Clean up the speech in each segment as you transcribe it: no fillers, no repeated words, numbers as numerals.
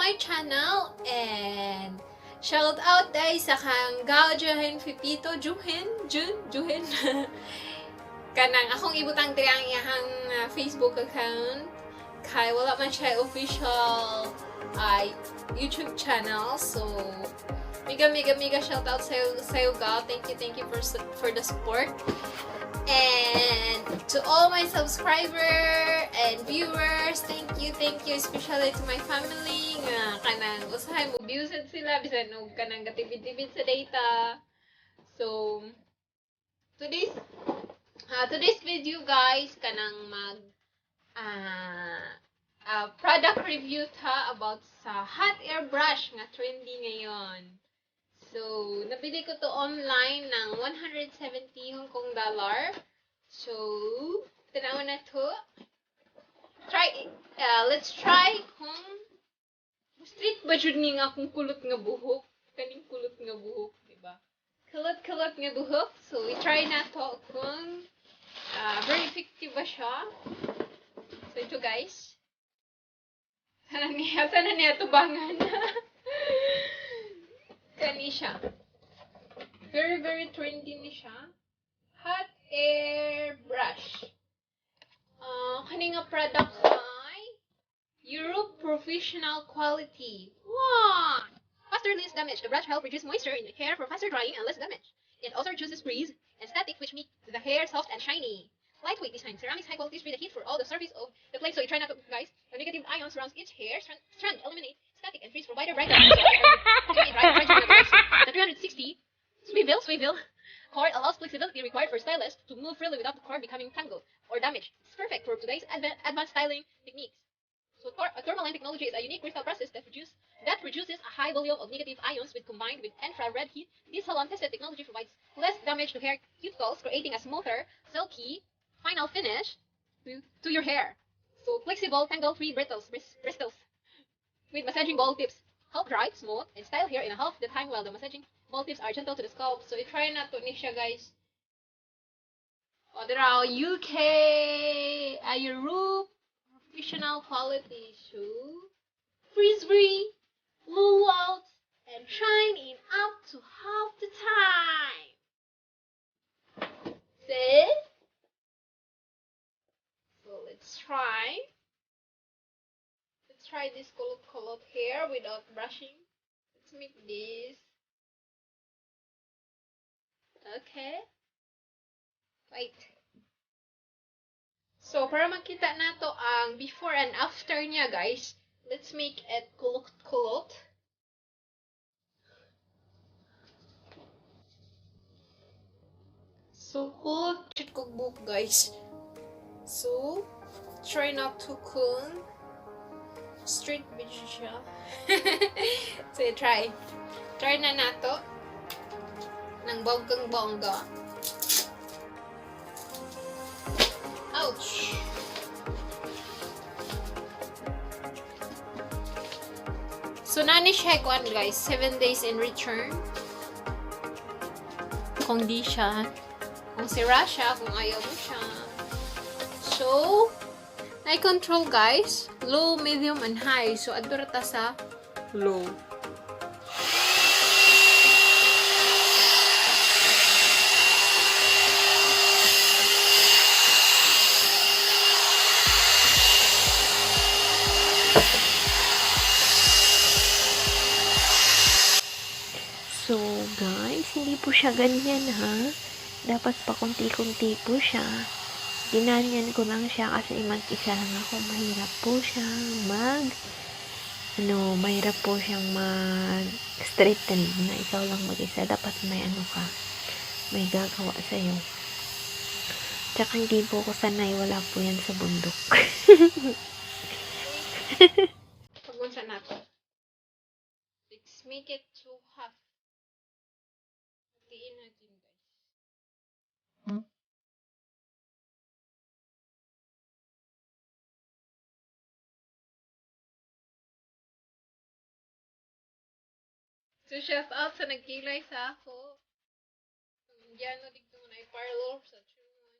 my channel and shout out guys sa kang Gaojuhin Pipito Juhin kanang akong ibutang diri ang iyang Facebook account kay wala man siya official YouTube channel, so mega shout out sa'yo ga. Thank you for the support. And to all my subscribers and viewers, thank you, especially to my family nga kanang usahay mo viewsed sila bisan og kanang gatibid-tibid sa data. So today's video guys, kanang mag product review ta about sa hot air brush nga trendy ngayon. So, nabili ko to online ng 170 Hong Kong dollar. So, tanaw na to. Let's try kung street ba jud ni nga akong kulot nga buhok. Kaning kulot nga buhok, diba? Kulot nga buhok. So, we try na to kung very effective ba siya. So, ito guys. Sana niya tubangan. Kani siya. Very trendy ni siya. Hot air brush. Kani nga product ay Europe Professional Quality. Wow! Faster release damage. The brush helps reduce moisture in the hair for faster drying and less damage. It also reduces frizz and static, which makes the hair soft and shiny. Lightweight design. Ceramics high quality spray the heat for all the surface of the plate. So you try not to, guys. The negative ion surrounds each hair strand. Eliminate static and freeze. Provide a brighter. The 360 swivel cord allows flexibility required for stylists to move freely without the cord becoming tangled or damaged. It's perfect for today's advanced styling techniques. So tourmaline technology is a unique crystal process that reduces a high volume of negative ions combined with infrared heat. This salon-tested technology provides less damage to hair cuticles, creating a smoother, silky final finish to your hair. So flexible, tangle-free bristles with massaging ball tips help dry, smooth, and style hair in a half the time while the massaging ball tips are gentle to the scalp. So i-try na to ni siya guys. O dira UK, Europe Professional Quality. So frizz-free, blow out, and shine in up to half the time. See? So let's try this color hair without brushing. Let's make this. Okay. Wait. So para makita nato ang before and after niya guys, let's make it kulot. So kulot jud kog buhok guys. So try not to cool. Straight bitch siya. So try na nato ng bonggang-bongga. Ouch! So nani siya kuan guys, 7 days in return. Kung di siya, kung sira siya, kung ayaw mo siya. So I-control guys, low, medium, and high. So, adto ta sa low. So, guys, hindi po siya ganyan ha. Dapat pa kunti-kunti po siya. Ginanyan ko lang siya kasi mag-isa lang ako. Mahirap po siyang mahirap po siyang mag-straighten na ikaw lang mag-isa. Dapat may may gagawa sa'yo. Tsaka hindi po ko sanay, wala po yan sa bundok. Pag-unsa na to. Let's make it to half. Hatiin natin guys. So, shout out sa nagkilay sa ako. Indiano dito na i-parlor sa chungan.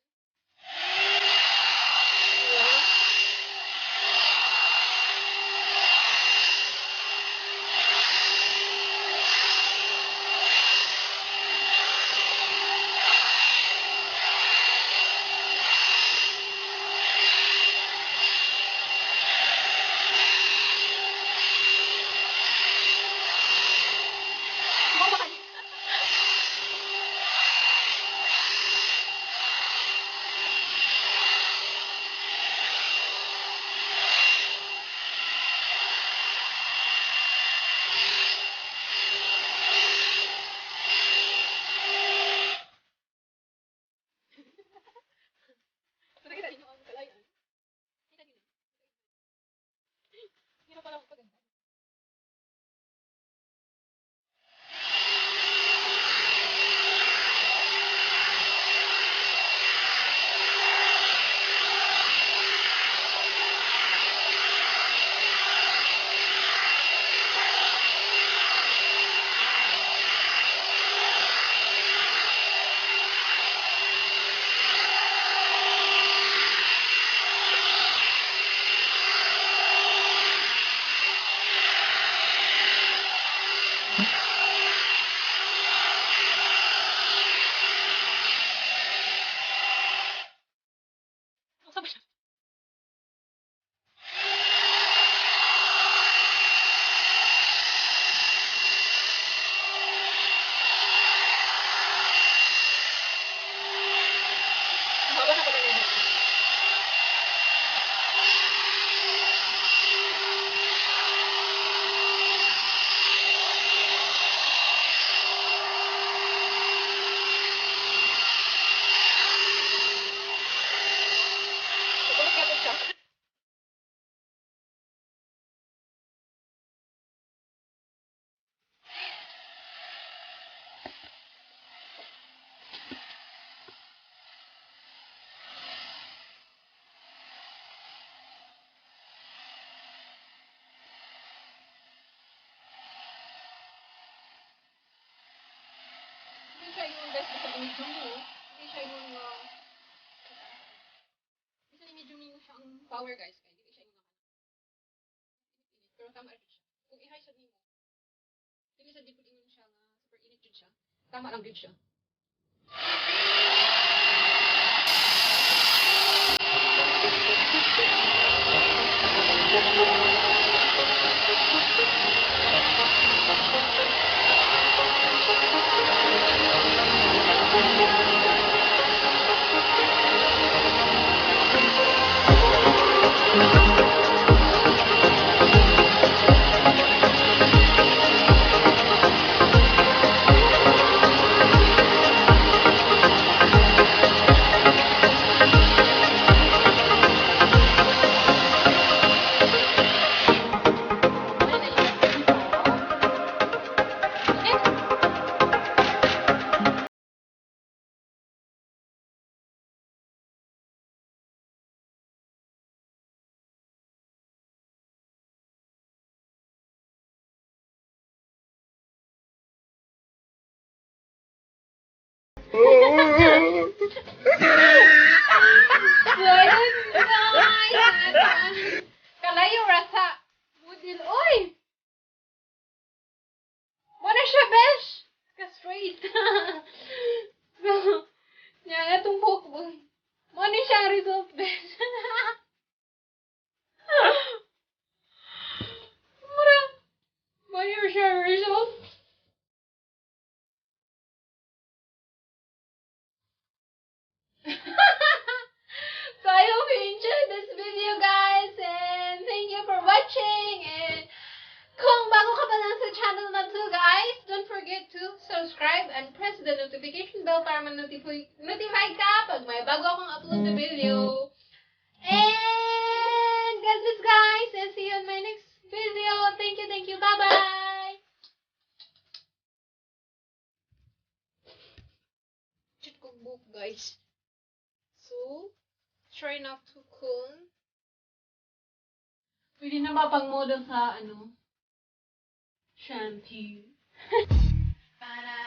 Basta i-medium mo, hindi siya yung basta i-medium mo siya ang power guys, kaya hindi siya yung pero tama rin siya. Kung i-high siya nimo, hindi siya dito ingon siya nga super init jud siya. Tama lang jud siya. Kalayo rasa. Budil, oy! Wala siya, besh! Ka-straight. So, yan, itong buhok mo. Muna siya ang result, besh. Mura. Muna siya ang result. So I hope you enjoyed this video, guys, and thank you for watching. And kung bago ka pa lang sa channel na to, guys, don't forget to subscribe and press the notification bell para ma-notify ka pag may bago akong upload na video. And God bless, guys, and see you in my next video. Thank you, bye-bye. Chit ko book, guys. So, try not to cool. Pwede na mapang-model sa, shampoo. Para